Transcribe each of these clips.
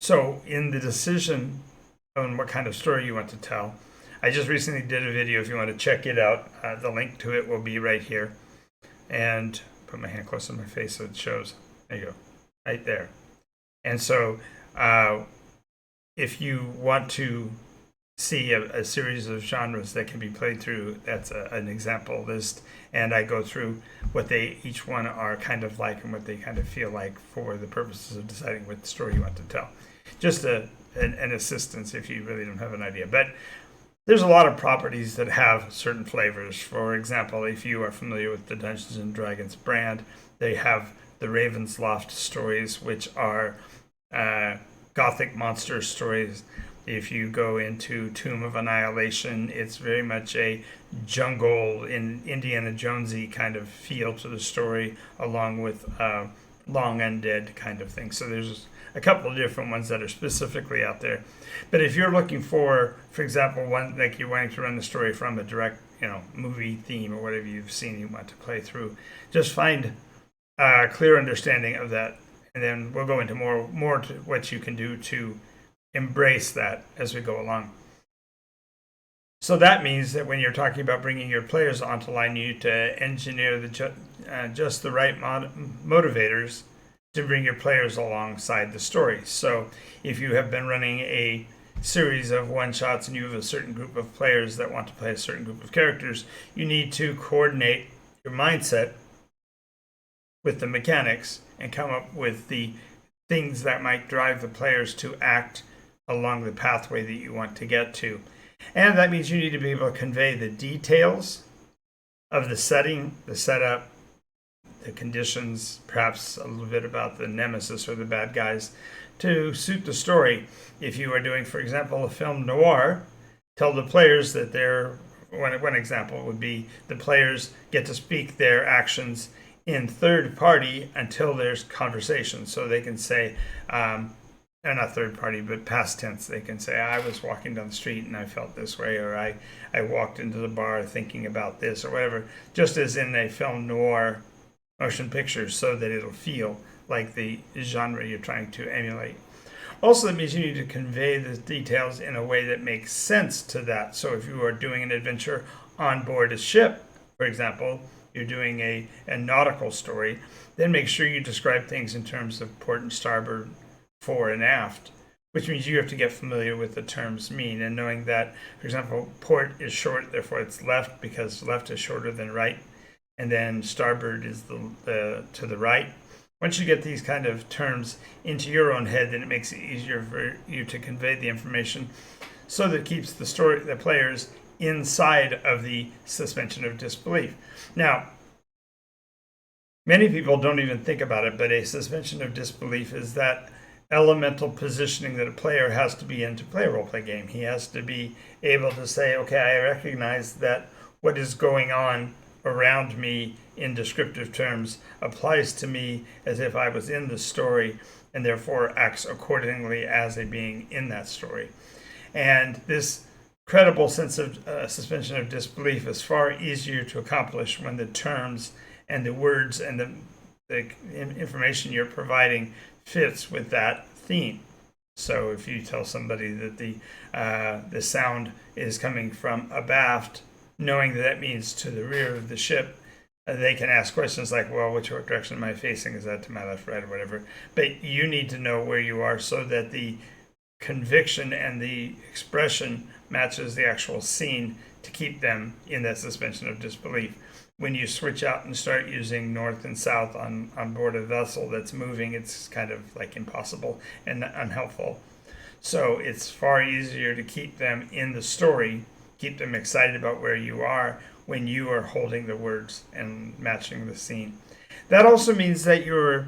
So in the decision on what kind of story you want to tell, I just recently did a video. If you want to check it out, the link to it will be right here. And put my hand close to my face so it shows. There you go, right there. And so if you want to see a series of genres that can be played through, that's an example list. And I go through what they each one are kind of like and what they kind of feel like for the purposes of deciding what story you want to tell. Just an assistance if you really don't have an idea. But there's a lot of properties that have certain flavors. For example, if you are familiar with the Dungeons and Dragons brand, they have the Raven's Loft stories, which are gothic monster stories. If you go into Tomb of Annihilation, it's very much a jungle in Indiana Jonesy kind of feel to the story, along with long undead kind of thing. So there's a couple of different ones that are specifically out there. But if you're looking for example, one like you're wanting to run the story from a direct, movie theme or whatever you've seen you want to play through, just find a clear understanding of that, and then we'll go into more to what you can do to embrace that as we go along. So that means that when you're talking about bringing your players onto line, you need to engineer just the right motivators to bring your players alongside the story. So if you have been running a series of one-shots and you have a certain group of players that want to play a certain group of characters, you need to coordinate your mindset with the mechanics and come up with the things that might drive the players to act along the pathway that you want to get to. And that means you need to be able to convey the details of the setting, the setup, the conditions, perhaps a little bit about the nemesis or the bad guys to suit the story. If you are doing, for example, a film noir, tell the players that one example would be the players get to speak their actions in third party until there's conversation. So they can say, not third party, but past tense. They can say, I was walking down the street and I felt this way, or I walked into the bar thinking about this, or whatever, just as in a film noir motion picture, so that it'll feel like the genre you're trying to emulate. Also, that means you need to convey the details in a way that makes sense to that. So if you are doing an adventure on board a ship, for example, you're doing a nautical story, then make sure you describe things in terms of port and starboard, fore and aft, which means you have to get familiar with the terms mean, and knowing that, for example, port is short, therefore it's left because left is shorter than right, and then starboard is the to the right. Once you get these kind of terms into your own head, then it makes it easier for you to convey the information, so that it keeps the players inside of the suspension of disbelief. Now, many people don't even think about it, but a suspension of disbelief is that elemental positioning that a player has to be in to play a role-play game. He has to be able to say, okay, I recognize that what is going on around me in descriptive terms applies to me as if I was in the story, and therefore acts accordingly as a being in that story. And this credible sense of suspension of disbelief is far easier to accomplish when the terms and the words and the information you're providing fits with that theme. So if you tell somebody that the sound is coming from abaft, knowing that means to the rear of the ship, they can ask questions like, well, which direction am I facing? Is that to my left, right, or whatever? But you need to know where you are so that the conviction and the expression matches the actual scene to keep them in that suspension of disbelief. When you switch out and start using north and south on board a vessel that's moving, it's kind of like impossible and unhelpful. So it's far easier to keep them in the story, keep them excited about where you are when you are holding the words and matching the scene. That also means that your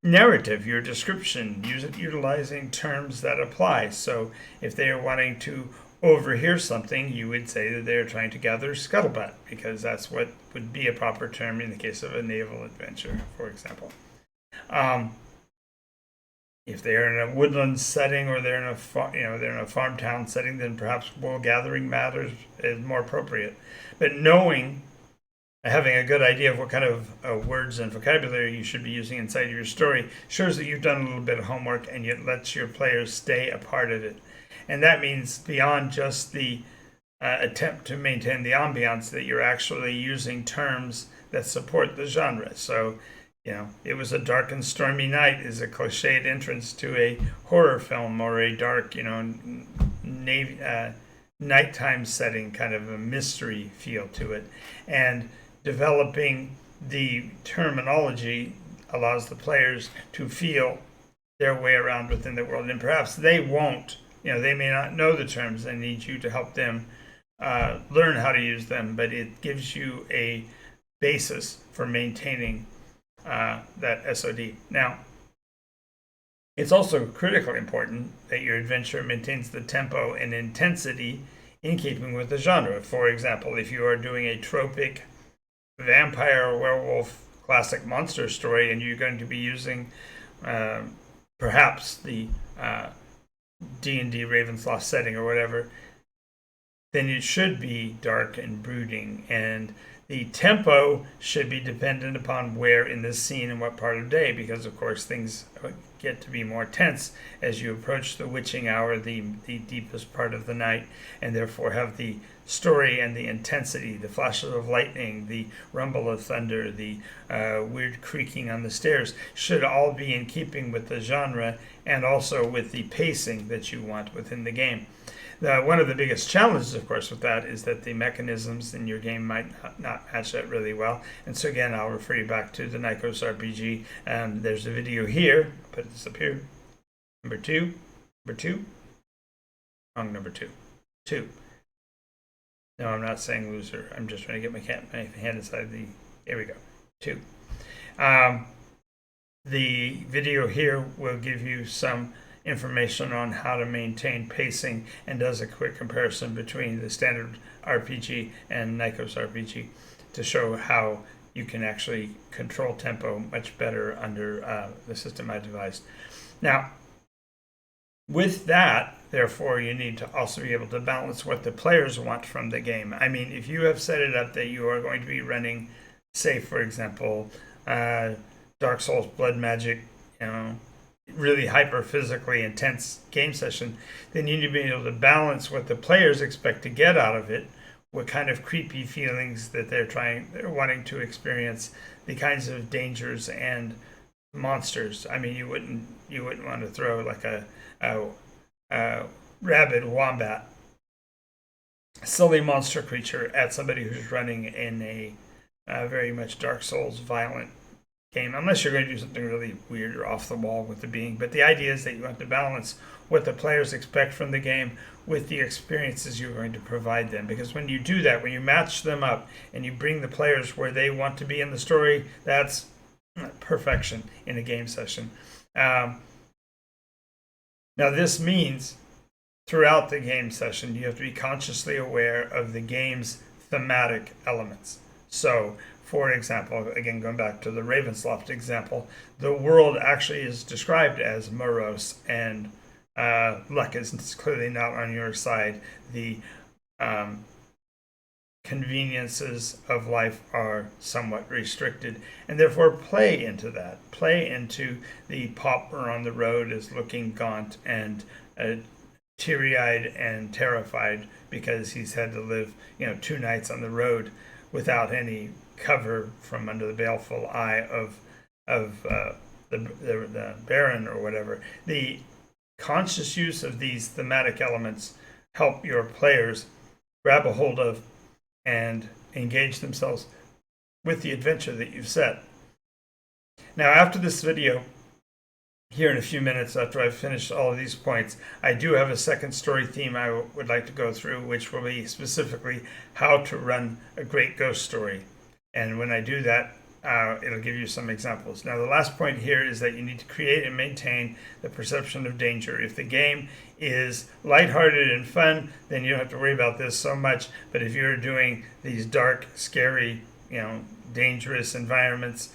narrative, your description, utilizing terms that apply. So if they are wanting to overhear something, you would say that they're trying to gather scuttlebutt, because that's what would be a proper term in the case of a naval adventure, for example. If they're in a woodland setting or they're in a farm town setting, then perhaps wool gathering matters is more appropriate. But knowing having a good idea of what kind of words and vocabulary you should be using inside of your story shows that you've done a little bit of homework and it lets your players stay a part of it. And that means beyond just the attempt to maintain the ambiance, that you're actually using terms that support the genre. So, it was a dark and stormy night is a cliched entrance to a horror film, or a dark, nighttime setting, kind of a mystery feel to it. And developing the terminology allows the players to feel their way around within the world. And perhaps they won't, they may not know the terms and need you to help them learn how to use them, but it gives you a basis for maintaining that SOD. Now, it's also critically important that your adventure maintains the tempo and intensity in keeping with the genre. For example, if you are doing a tropic vampire or werewolf classic monster story and you're going to be using perhaps the D&D Ravensloft setting or whatever, then it should be dark and brooding, and the tempo should be dependent upon where in this scene and what part of day, because of course things get to be more tense as you approach the witching hour, the deepest part of the night, and therefore have the story and the intensity, the flashes of lightning, the rumble of thunder, the weird creaking on the stairs, should all be in keeping with the genre and also with the pacing that you want within the game. One of the biggest challenges, of course, with that is that the mechanisms in your game might not match that really well. And so again, I'll refer you back to the NycosRPG. There's a video here. I'll put this up here. Number two. Wrong number two. Two. No, I'm not saying loser. I'm just trying to get my hand inside the... Here we go. Two. The video here will give you some information on how to maintain pacing and does a quick comparison between the standard RPG and NycosRPG to show how you can actually control tempo much better under the system I devised. Now, with that, therefore, you need to also be able to balance what the players want from the game. I mean, if you have set it up that you are going to be running, say, for example, Dark Souls Blood Magic, really hyper physically intense game session, then you need to be able to balance what the players expect to get out of it, what kind of creepy feelings that they're wanting to experience, the kinds of dangers and monsters. I mean, you wouldn't want to throw like a rabid wombat, silly monster creature at somebody who's running in a very much Dark Souls violent game, unless you're going to do something really weird or off the wall with the being. But the idea is that you have to balance what the players expect from the game with the experiences you're going to provide them. Because when you do that, when you match them up and you bring the players where they want to be in the story, that's perfection in a game session. Now, this means throughout the game session, you have to be consciously aware of the game's thematic elements. So, for example, again, going back to the Ravensloft example, the world actually is described as morose, and luck is clearly not on your side. The conveniences of life are somewhat restricted, and therefore play into that. Play into the pauper on the road is looking gaunt and teary-eyed and terrified because he's had to live, 2 nights on the road without any cover from under the baleful eye of the Baron or whatever. The conscious use of these thematic elements help your players grab a hold of and engage themselves with the adventure that you've set. Now, after this video, here in a few minutes after I've finished all of these points, I do have a second story theme I would like to go through, which will be specifically how to run a great ghost story. And when I do that, it'll give you some examples. Now, the last point here is that you need to create and maintain the perception of danger. If the game is lighthearted and fun, then you don't have to worry about this so much. But if you're doing these dark, scary, dangerous environments,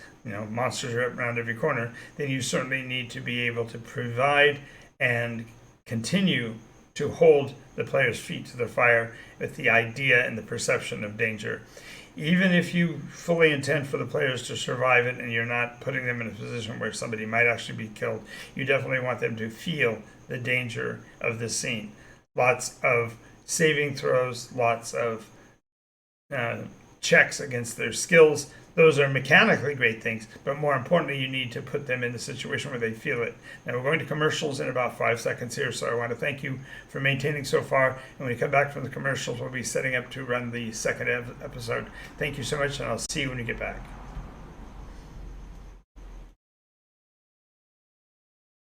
monsters are around every corner, then you certainly need to be able to provide and continue to hold the player's feet to the fire with the idea and the perception of danger. even if you fully intend for the players to survive it and you're not putting them in a position where somebody might actually be killed, you definitely want them to feel the danger of the scene. Lots of saving throws, lots of checks against their skills. Those are mechanically great things, but more importantly, you need to put them in the situation where they feel it. Now, we're going to commercials in about 5 seconds here, so I want to thank you for maintaining so far. And when we come back from the commercials, we'll be setting up to run the second episode. Thank you so much, and I'll see you when you get back.